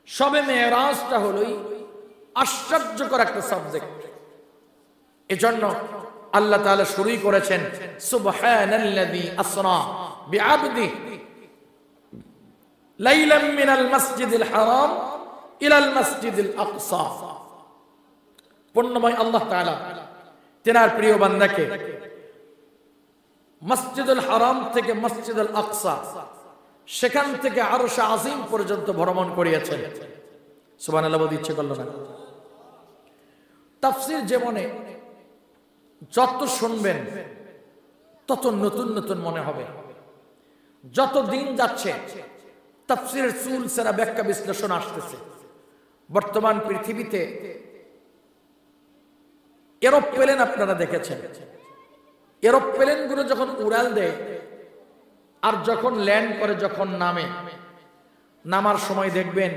শবে মেরাজটা হলোই আশ্চর্যকর একটা সাবজেক্ট। এজন্য আল্লাহ তাআলা শুরুই করেছেন সুবহানাল্লাযী আসরা বিআবদিহি লাইলাম মিনাল মাসজিদিল হারাম ইলাল মাসজিদিল আকসা। পূর্ণময় আল্লাহ তাআলা তেনার প্রিয় বান্দাকে মসজিদুল হারাম থেকে মসজিদুল আকসা, সেখান থেকে আরশ আজিম পর্যন্ত ভ্রমণ করিয়েছেন। সুবহানাল্লাহ বলতে ইচ্ছে করলো না? তাফসীর জীবনে যত শুনবেন তত নতুন নতুন মনে হবে। যত দিন যাচ্ছে তাফসীরের চুল সেরা ব্যাখ্যা বিশ্লেষণ আসতেছে। বর্তমান পৃথিবীতে এরোপ্লেন আপনারা দেখেছেন, এরোপ্লেন গুলো যখন উড়াল দেয় আর যখন ল্যান্ড করে, যখন নামার সময় দেখবেন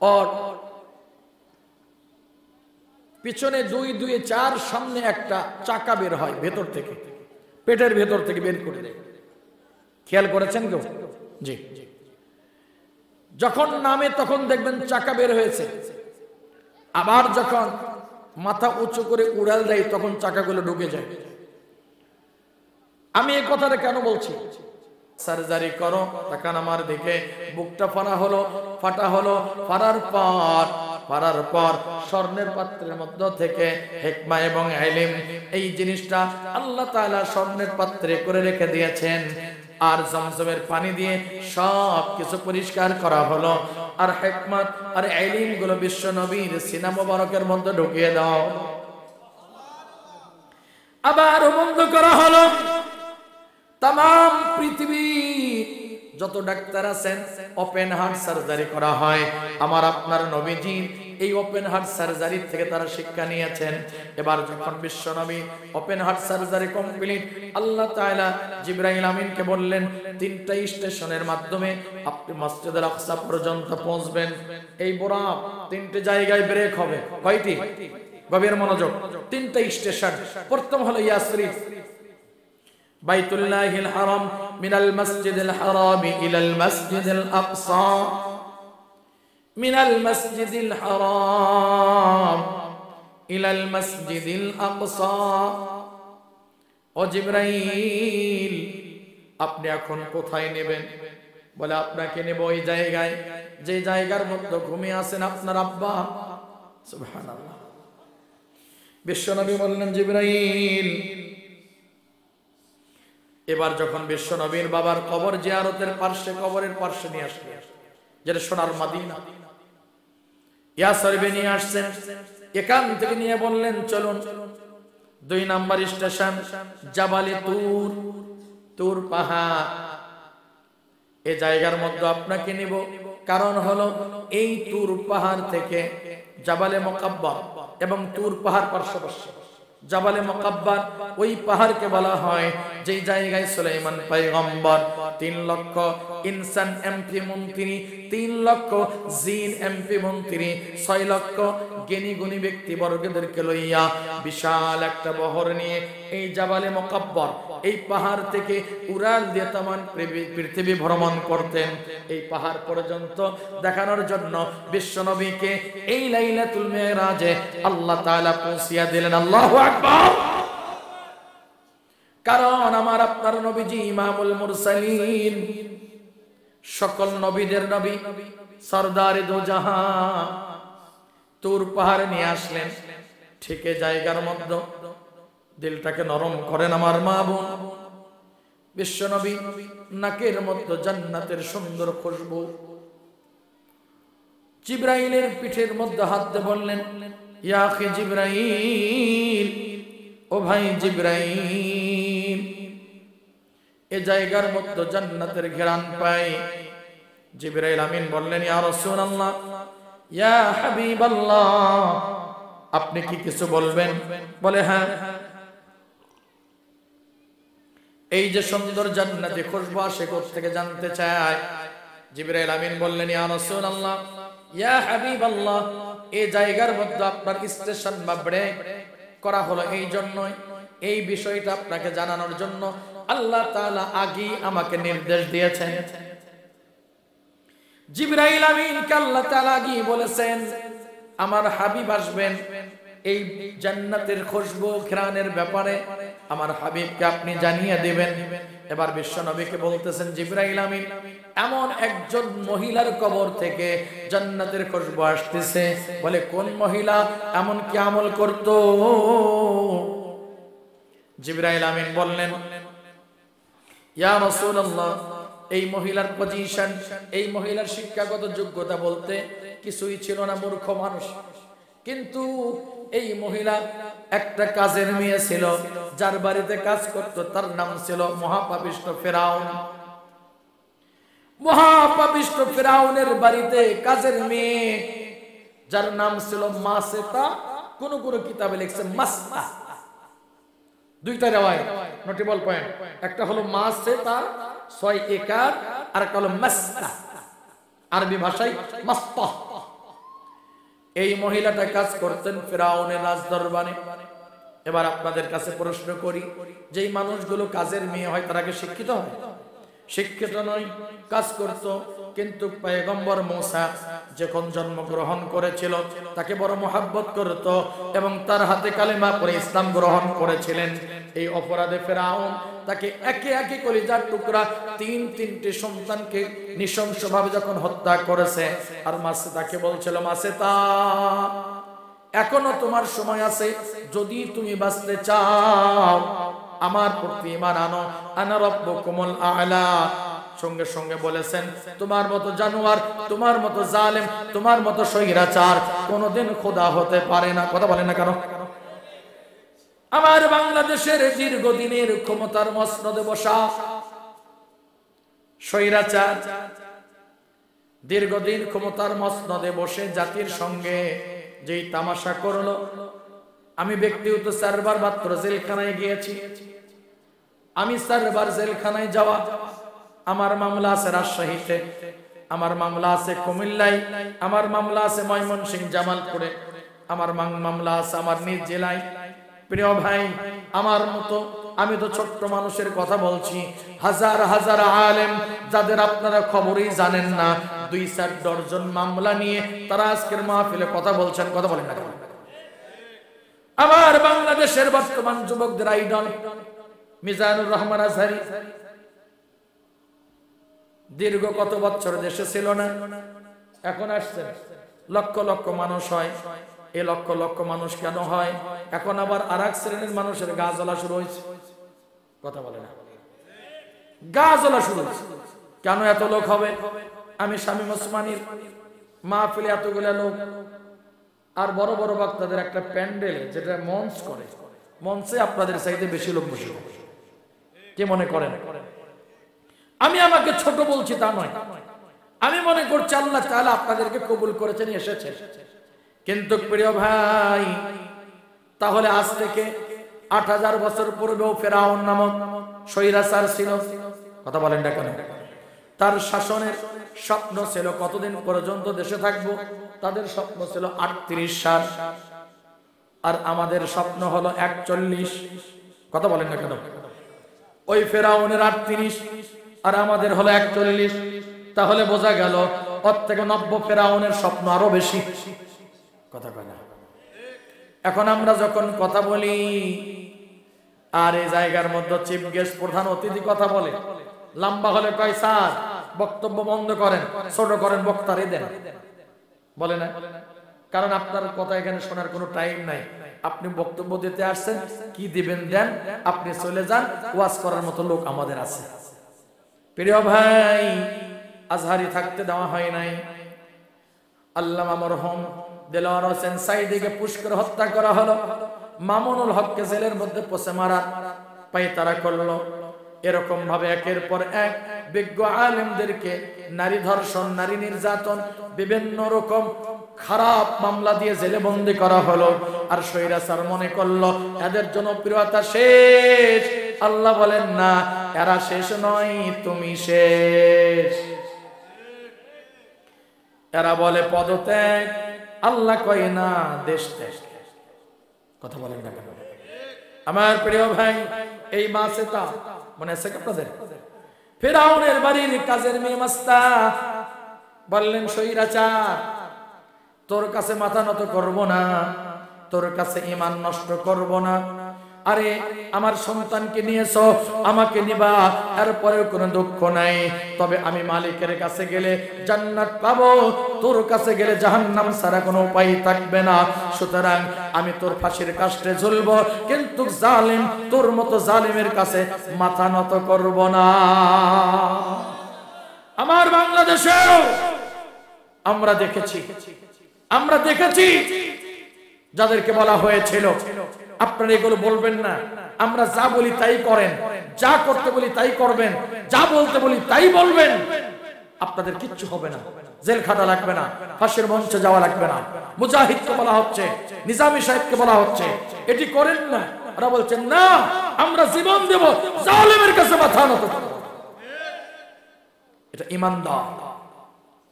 ওর পিছনে 2 2 4 সামনে একটা চাকা বের হয় ভেতর থেকে, পেটের ভেতর থেকে বের করে দেয়। খেয়াল করেছেন কেউ? জি। যখন নামে তখন দেখবেন চাকা বের হয়েছে, আবার যখন মাথা উঁচু করে উড়াল দেয় তখন চাকাগুলো ঢুকে যায়। আমি এই কথাটা কেন বলছি? সার্জারি করো, তাকান আমার দিকে, বুকটা ফাটা হলো, ফাটার পর স্বর্ণের পাত্রের মধ্য থেকে হিকমা এবং ইলম, এই জিনিসটা আল্লাহ তাআলা স্বর্ণের পাত্রে করে রেখে দিয়েছেন। আর জমজমের পানি দিয়ে সব কিছু পরিষ্কার করা হলো, আর হিকমত আর ইলম গুলো বিশ্ব নবীর সিনা মোবারকের মধ্যে ঢুকিয়ে দাও। আবার বন্ধ করা হলো। তাম পৃথিবী যত ডাক্তার আছেন ওপেন হার্ট সার্জারি করা হয়। আমার আপনার নবীজি এই ওপেন হার্ট সার্জারি থেকে তারা শিক্ষা নিয়েছেন। এবার যখন বিশ্ব নবী ওপেন হার্ট সার্জারি কমপ্লিট, আল্লাহ তাআলা জিবরাইল আমিনকে বললেন 3টা স্টেশনের মাধ্যমে আপনি মসজিদুল আকসা পর্যন্ত পৌঁছবেন। এই বুরাক 3টে জায়গায় ব্রেক হবে। কয়টি? গভীর মনোযোগ। 3টা স্টেশন। প্রথম হলো ইয়াসরিফ, বাইতুল্লাহিল হারাম, মিনাল মাসজিদিল হারাম ইলাল মাসজিদিল আকসা, মিনাল মাসজিদিল হারাম ইলাল মাসজিদিল আকসা। ও জিবরাইল, আপনি এখন কোথায় নেবেন? বলে আপনাকে নেব ওই জায়গায় যে জায়গার মধ্যে ঘুমিয়ে আছেন আপনার আব্বা। সুবহানাল্লাহ। বিশ্বনবী বললেন জিবরাইল, এবার যখন বিশ্ব নবীর বাবার কবর জিয়ারতের পার্শ্বে, কবরের পার্শ্বে নিয়ে আসলেন, যেটা সোনার মদিনা, ইয়াসরিবে নিয়ে আসছেন। এখান থেকে নিয়ে বললেন চলুন 2 নাম্বার স্টেশন জাবালে তুর, তুর পাহাড়। এই জায়গার মধ্যে আপনাকে নিব, কারণ হলো এই তুর পাহাড় থেকে জাবালে মুকাব্বার এবং তুর পাহাড় পার্শ্ববর্তী। জাবালে মুকাব্বার ওই পাহাড়কে বলা হয় যেই জায়গায় সুলাইমান পয়গম্বর 3 লক্ষ ইনসান এমপি মন্ত্রী, 3 লক্ষ জিন এমপি মন্ত্রী, 6 লক্ষ জ্ঞানী গুণী ব্যক্তিবর্গদেরকে লইয়া বিশাল একটা বহর নিয়ে এই জাবালে মুকাব্বার, এই পাহাড় থেকে উড়াল দিয়ে তামান পৃথিবী ভ্রমণ করতেন। এই পাহাড় পর্যন্ত দেখানোর জন্য বিশ্ব নবীকে এই লাইলাতুল মিরাজে আল্লাহ তাআলা পৌঁছিয়া দিলেন। আল্লাহু আকবার। কারণ আমার আপনার নবীজি ইমামুল মুরসালিন, সকল নবীদের নবী, সরদারে দো জাহান, তুর পাহাড়ে নিয়ে আসলেন। ঠিক এই জায়গার মধ্যে দিলটাকে নরম করেন আমার মা বোন। বিশ্ব নবী নাকের মধ্যে জান্নাতের সুন্দর খুশবু। জিবরাইলের পিঠের মধ্যে হাত দিয়ে বললেন, ইয়া আখি জিবরাইল, ও ভাই জিবরাইল, এই জায়গার মধ্যে জান্নাতের ঘেরান পাই। জিবরাইল আমিন বললেন, ইয়া রাসূলুল্লাহ, ইয়া হাবিবাল্লাহ, আপনি কি কিছু বলবেন? বলে হ্যাঁ। এই যে সুন্দর জান্নাতি খুশবু আসে কোথা থেকে জানতে চায়। জিবরাইল আমিন বললেন, ইয়া রাসূলুল্লাহ, ইয়া হাবিবাল্লাহ, এই জায়গার মধ্যে আপনার স্টেশন বা ব্রেক করা হলো এই জন্যই, এই বিষয়টা আপনাকে জানানোর জন্য আল্লাহ তাআলা আগেই আমাকে নির্দেশ দিয়েছেন। জিবরাইল আমিনকে আল্লাহ তাআলা গিয়ে বলেছেন আমার হাবিব আসবেন, এই জান্নাতের খুশবু ঘ্রাণের ব্যাপারে আমার হাবিবকে আপনি জানিয়ে দিবেন। এবার বিশ্ব নবীকে বলতেছেন জিবরাইল আমিন, এমন একজন মহিলার কবর থেকে জান্নাতের খুশবু আসতেছে। বলে কোন মহিলা, এমন কি আমল করত? জিবরাইল আমিন বললেন ইয়া রাসূলুল্লাহ, এই মহিলার পজিশন, এই মহিলার শিক্ষাগত যোগ্যতা বলতে কিছুই ছিল না, মূর্খ মানুষ। কিন্তু এই মহিলা একটা কাজের মেয়ে ছিল, যার বাড়িতে কাজ করত তার নাম ছিল মহাপাপিষ্ট ফেরাউন। মহাপাপিষ্ট ফেরাউনের বাড়িতে কাজের মেয়ে, যার নাম ছিল মাসেতা। কোন কোন কিতাবে লিখছে মাসতা। দুইটা রিওয়ায়াত, নোটেবল পয়েন্ট। একটা হলো মাসেতা 6 একর, আর একটা হলো মাসতা, আরবি ভাষায় মাসতা। এই মহিলাটা কাজ করতেন ফেরাউনের রাজদরবারে। এবার আপনাদের কাছে প্রশ্ন করি, যেই মানুষগুলো কাজের মেয়ে হয় তারা কি শিক্ষিত হয়? শিক্ষিত নয়, কাজ করত। কিন্তু পয়গম্বর মূসা যখন জন্মগ্রহণ করেছিল তাকে বড় মহব্বত করত এবং তার হাতে কালেমা পড়ে ইসলাম গ্রহণ করেছিলেন। এই অপরাধে ফেরাউন তাকে একে একে কলিজার টুকরা তিনটে সন্তানকে নৃশংসভাবে যখন হত্যা করেছে, আর মাসে তাকে বলছিল মাসেতা, এখনো তোমার সময় আছে, যদি তুমি বাঁচতে চাও আমার প্রতি ঈমান আনো, আনা রাব্বুকুমুল আ'লা। সঙ্গে সঙ্গে বলেছেন তোমার মতো জানোয়ার, তোমার মতো জালেম, তোমার মতো স্বৈরাচার কোনোদিন খোদা হতে পারে না। কথা বলেন না কেন? আমার বাংলাদেশের দীর্ঘদিনের ক্ষমতার মসনদে বসা স্বৈরাচার, দীর্ঘদিন ক্ষমতার মসনদে বসে জাতির সঙ্গে যেই তামাশা করলো, আমি ব্যক্তিগত 4 বার মাত্র জেলখানায় গিয়েছি। আমি 4 বার জেলখানায় যাওয়া। আমার মামলা আছে রাজশাহীতে, আমার মামলা আছে কুমিল্লায়, আমার মামলা আছে ময়মনসিংহ জামালপুরে, আমার মামলা আছে আমার নিজ জেলায়। প্রিয় ভাই, আমার মতো আমি তো ছোট্ট মানুষের কথা বলছি, হাজার হাজার আলেম যাদের আপনারা খবরই জানেন না, 2-4 ডজন মামলা নিয়ে তারা আজকের মাহফিলে কথা বলছেন। কথা বলেন না কেন? আমার বাংলাদেশের বর্তমান যুবকদের আইডল মিজানুর রহমান আজহারি দীর্ঘ কত বছর দেশে ছিল না, এখন আসছে। লক্ষ লক্ষ মানুষ হয়। এই লক্ষ লক্ষ মানুষ কেন হয়? এখন আবার আরেক শ্রেণীর মানুষের গা জ্বলা শুরু হয়েছে। কথা বলে না, গা জ্বলা শুরু হয়েছে। কেন এত লোক হবে? আমি শামীম ওসমানীর মাহফিলে এতগুলো লোক, আর বড় বড় বক্তাদের একটা প্যান্ডেলে যেটা মঞ্চ করে, মঞ্চে আপনাদের চাইতে বেশি লোক বসে। কে মনে করেন আমি আমাকে ছোট বলছি তা নয়, আমি মনে করছি আল্লাহ তাআলা আপনাদেরকে কবুল করেছেন, এসেছে। কিন্তু প্রিয় ভাই, তাহলে আজ থেকে 8000 বছর পূর্বেও ফেরাউন নামক স্বৈরাচার ছিল। কথা বলেন না কেন? তার শাসনের স্বপ্ন ছিল কতদিন পর্যন্ত দেশে থাকবো? তাদের স্বপ্ন ছিল 38 সাল, আর আমাদের স্বপ্ন হলো 41। কথা বলেন না কেন? ওই ফেরাউনের 38 আর আমাদের হলো 41। তাহলে বোঝা গেল ওর থেকে 90 ফেরাউনের স্বপ্ন আরো বেশি। কথা কয় না? এখন আমরা যখন কথা বলি আর এই জায়গার মধ্যে চিফ গেস্ট প্রধান অতিথি কথা বলে, লম্বা হলে কয় স্যার বক্তব্য বন্ধ করেন, ছোট করেন, বক্তারে দেন, বলে না? কারণ আপনার কথা এখানে শোনার কোনো টাইম নাই। আপনি বক্তব্য দিতে আসছেন, কি দিবেন দেন, আপনি চলে যান, ওয়াজ করার মতো লোক আমাদের আছে। প্রিয় ভাই, আজহারি থাকতে দেওয়া হয় নাই। আল্লামা মরহুম দেলোয়ার হোসেন সাইদিকে পুষ্কর হত্যা করা হলো, মামুনুল হককে জেলের মধ্যে পচে মারা পায়তারা করলো। এরকম ভাবে একের পর এক বিজ্ঞ আলেমদেরকে নারী ধর্ষণ, নারী নির্যাতন, বিভিন্ন রকম খারাপ মামলা দিয়ে জেলে বন্দী করা হলো। আর স্বৈরাচার মনে করলো এদের জনপ্রিয়তা শেষ। আল্লাহ বলেন না, এরা শেষ নয়, তুমি শেষ। এরা বলে পদত্যাগ, আল্লাহ কয় না দেশ ত্যাগ। কথা বলেন না কেন? আমার প্রিয় ভাই, এই মাসেতা মনে আছে আপনাদের? ফেরাউনের বাড়ির কাজের মেয়ে মাসতা, বললেন স্বৈরাচার, তোর কাছে মাথা নত করব না, তোর কাছে ঈমান নষ্ট করব না। আরে আমার সন্তানকে নিয়েছো, আমাকে নিবা, এরপরেও কোনো দুঃখ নাই, তবে আমি মালিকের কাছে গেলে জান্নাত পাবো, তোর কাছে গেলে জাহান্নাম ছাড়া কোনো উপায় থাকবে না। সুতরাং আমি তোর ফাঁসির কাস্টে ঝুলবো, কিন্তু জালিম, তোর মতো জালিমের কাছে মাথা নত করব না। আমার বাংলাদেশেও আমরা দেখেছি যাদেরকে বলা হয়েছিল আপনারা এগুলো বলবেন না, আমরা যা বলি তাই করেন, যা করতে বলি তাই করবেন, যা বলতে বলি তাই বলবেন, আপনাদের কিচ্ছু হবে না, জেল খাটা লাগবে না, ফাঁসির মঞ্চে যাওয়া লাগবে না। মুজাহিদকে বলা হচ্ছে, নিজামী সাহেবকে বলা হচ্ছে এটি করেন না, ওরা বলছেন না আমরা জীবন দেব, জালেমের কাছে মাথা নত করব। এটা ঈমানদার।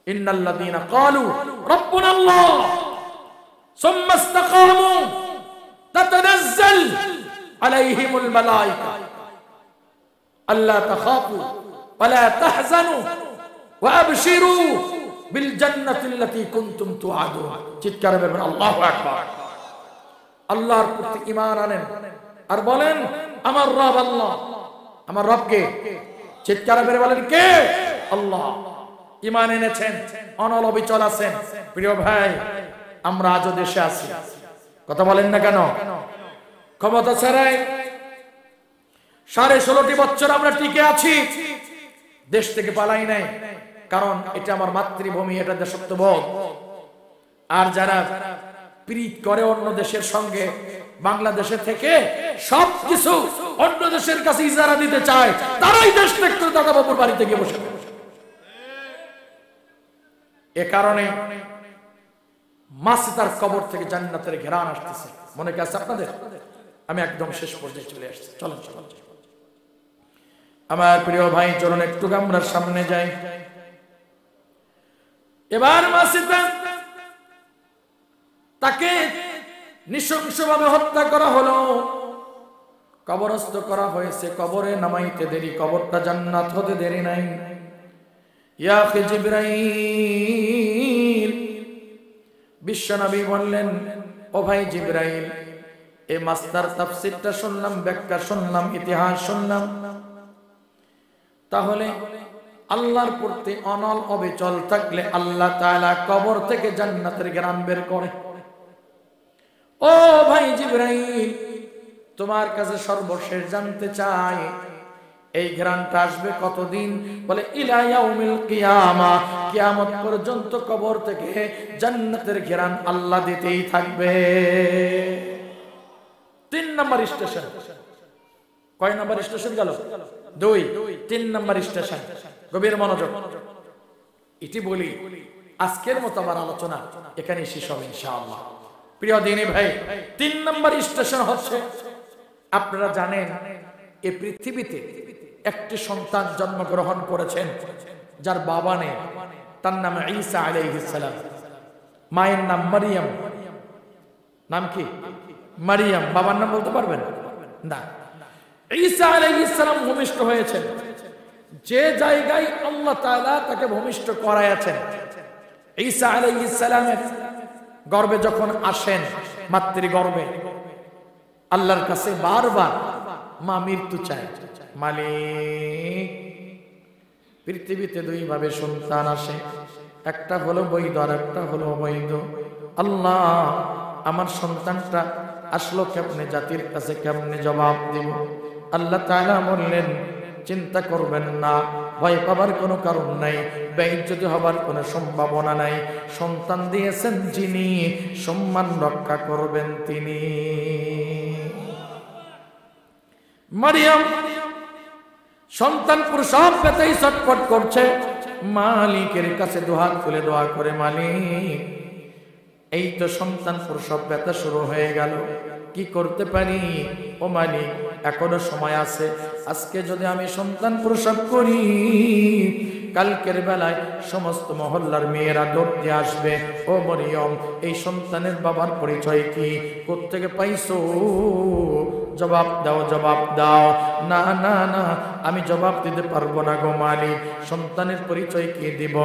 ইন্নাল্লাযীনা ক্বালু রাব্বুনাল্লাহ সুম্মা ইসতাকামু তাতানাজ্জাল আলাইহিমুল মালায়েকা আল্লা তাখাফু ওয়া লা তাহজানু ওয়া আবশিরু বিল জান্নাতিল্লাতী কুনতুম তুআদুন। চিৎকার করে আল্লাহু আকবার। আল্লাহর প্রতি ঈমান আনেন আর বলেন আমার রব আল্লাহ। আমার রবকে চিৎকার করে বলেন কে? আল্লাহ। ঈমান এনেছেন, অনল অবিচল আছেন। প্রিয় ভাই, আমরা আজও দেশে আছি, কথা বলেন না কেন? ক্ষমতা ছাড়াই 16.5 বছর আমরা টিকে আছি, দেশ থেকে পালাই নাই, কারণ এটা আমার মাতৃভূমি, এটা দেশত্ববোধ। আর যারা প্রীত করে অন্য দেশের সঙ্গে, বাংলাদেশে থেকে সবকিছু অন্য দেশের কাছে ইজারা দিতে চায়, তারাই দেশ থেকে দাদা বাবুর বাড়িতে গিয়ে বসে। এ কারণে মাসিতার কবর থেকে জান্নাতের ঘেরান আসতেছে। মনে কি আছে আপনাদের? আমি একদম শেষ পর্যায়ে চলে আসছি, চলেন চলেন। আমার প্রিয় ভাই, চলুন একটু আমরা সামনে যাই। এবার মাসিতা, তাকে নৃশংসভাবে হত্যা করা হলো, কবরস্থ করা হয়েছে। কবরে নামাইতে দেরি, কবরটা জান্নাত হতে দেরি নাই। ইয়া জিবরাইল, বিশ্বনবী বললেন ও ভাই জিবরাইল, এই মাস্টার তাফসীরটা শুনলাম, ব্যাখ্যা শুনলাম, ইতিহাস শুনলাম, তাহলে আল্লাহর প্রতি অনল অবিচল থাকলে আল্লাহ তাআলা কবর থেকে জান্নাতের ঘ্রাণ বের করে। ও ভাই জিবরাইল, তোমার কাছে সর্বশেষ জানতে চাই, এই ঘ্রাণটা আসবে কতদিন? বলে ইলা ইয়াউমিল কিয়ামা, কিয়ামত পর্যন্ত কবর থেকে জান্নাতের ঘ্রাণ আল্লাহ দিতেই থাকবে। 3 নম্বর স্টেশন। কয় নম্বর স্টেশন গেল? 2। 3 নম্বর স্টেশন। গভীর মনোযোগ। এটি বলি আজকের মতো আমার আলোচনা এখানে শেষ হবে ইনশাআল্লাহ। প্রিয় দিনী ভাই, 3 নম্বর স্টেশন হচ্ছে, আপনারা জানেন এই পৃথিবীতে একটি সন্তান জন্মগ্রহণ করেছেন যার বাবা নেই, তার নাম ঈসা আলাইহিস সালাম, মায়ের নাম মারিয়াম। নাম কি? মারিয়াম। বাবার নাম বলতে পারবেন না? ঈসা আলাইহিস সালাম ভূমিষ্ঠ হয়েছেন যে জায়গায় আল্লাহ তাআলা তাকে ভূমিষ্ঠ করায়াছেন। ঈসা আলাইহিস সালামের গর্ভে যখন আসেন, মাতৃগর্ভে, আল্লাহর কাছে বারবার মা মৃত্যু চায়, মালিক পৃথিবীতে 2 ভাবে সন্তান আসে, একটা হলো বৈধ আর একটা হলো অবৈধ। আল্লাহ, আমার সন্তানটা আসলো কেমনে, জাতির কাছে কেমনে জবাব দিব? আল্লাহ তাআলা বললেন চিন্তা করবেন না, ভয় পাবার কোনো কারণ নাই, বেইজ্জত হবার কোনো সম্ভাবনা নাই। সন্তান দিয়েছেন যিনি, সম্মান রক্ষা করবেন তিনি। মারিয়াম সন্তান প্রসব পেতেই ছটফট করছে, মালিকের কাছে দুহাত খুলে দোয়া করে, মালিক এই তো সন্তান প্রসব ব্যথা শুরু হয়ে গেল, কি করতে পারি? ও মালিক, এখনো সময় আছে, আজকে যদি আমি সন্তান প্রসব করি, কালকের বেলায় সমস্ত মহল্লার মেয়েরা দৌড়তে আসবে, ও মরিয়ম এই সন্তানের বাবার পরিচয় কি, কোত্থেকে পাইছো? জবাব দাও, জবাব দাও। না না না, আমি জবাব দিতে পারবো না গো মালিক। সন্তানের পরিচয় কি দিব?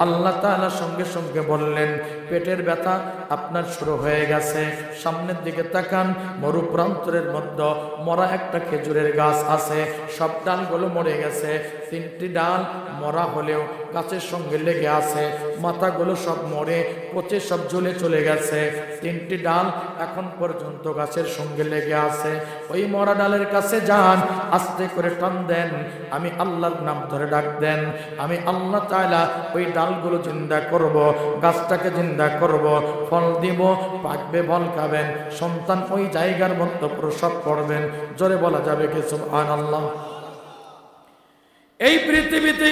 আল্লাহ তাআলা সঙ্গে সঙ্গে বললেন, পেটের ব্যথা আপনার শুরু হয়ে গেছে। সামনের দিকে তাকান, মরু প্রান্তরের মধ্যে মরা একটা খেজুরের গাছ আছে, সব ডালগুলো মরে গেছে। 3টি ডাল মরা হলেও গাছের সঙ্গে লেগে আছে, মাথাগুলো সব মরে পচে সব ঝুলে চলে গেছে। 3টি ডাল এখন পর্যন্ত গাছের সঙ্গে লেগে আছে। ওই মরা ডালের কাছে যান, আস্তে করে টান দেন, আমি আল্লাহর নাম ধরে ডাক দেন, আমি আল্লাহ তাআলা ওই ডালগুলো জিন্দা করব, গাছটাকে জিন্দা করব, ফল দিব, পাকবে, ফল খাবেন, সন্তান ওই জায়গার মধ্যে প্রসব করবেন। জোরে বলা যাবে কি সুবহানাল্লাহ? এই পৃথিবীতে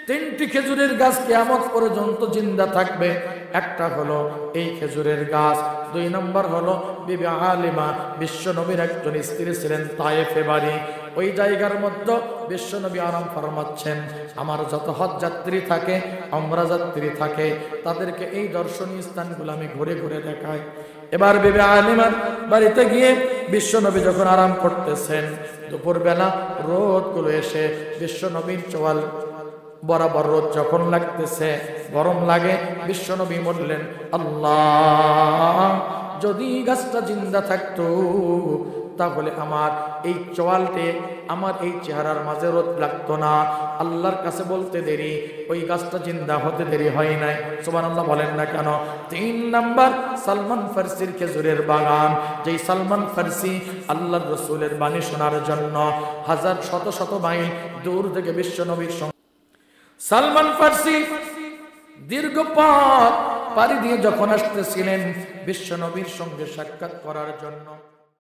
3টি খেজুরের গাছ কিয়ামত পর্যন্ত জিন্দা থাকবে। একটা হলো এই খেজুরের গাছ, 2 নম্বর হলো বিবি আলিমা, বিশ্ব নবীর একজন স্ত্রী ছিলেন, তায়েফে বাড়ি। ওই জায়গার মধ্যে বিশ্ব নবী আরাম ফরমাচ্ছেন, আমার যত হজ যাত্রী থাকে, উমরা যাত্রী থাকে, তাদেরকে এই দর্শনীয় স্থানগুলো আমি ঘুরে ঘুরে দেখাই। এবার বিবি আলিমার বাড়িতে গিয়ে বিশ্ব নবী যখন আরাম করতেছেন, দুপুরবেলা রোদগুলো এসে বিশ্ব নবীর চোয়াল বরাবর রোদ যখন লাগতেছে, গরম লাগে, বিশ্ব নবী বললেন, আল্লাহ, যদি গাছটা জিন্দা থাকতো তাহলে আমার এই চোয়ালটে, আমার এই চেহারার মাঝে রোদ লাগতো না। আল্লাহর কাছে বলতে দেরি, ওই গাছটা জিন্দা হতে দেরি হয় নাই। সুবহানাল্লাহ বলেন না কেন? 3 নাম্বার, সালমান ফার্সির খেজুরের বাগান। যেই সালমান ফার্সি আল্লাহর রাসূলের বাণী শোনার জন্য হাজার শত শত মাইল দূর থেকে বিশ্ব নবীর সঙ্গে, সালমান ফার্সি দীর্ঘ পথ পাড়ি দিয়ে যখন আসতেছিলেন বিশ্ব নবীর সঙ্গে সাক্ষাৎ করার জন্য,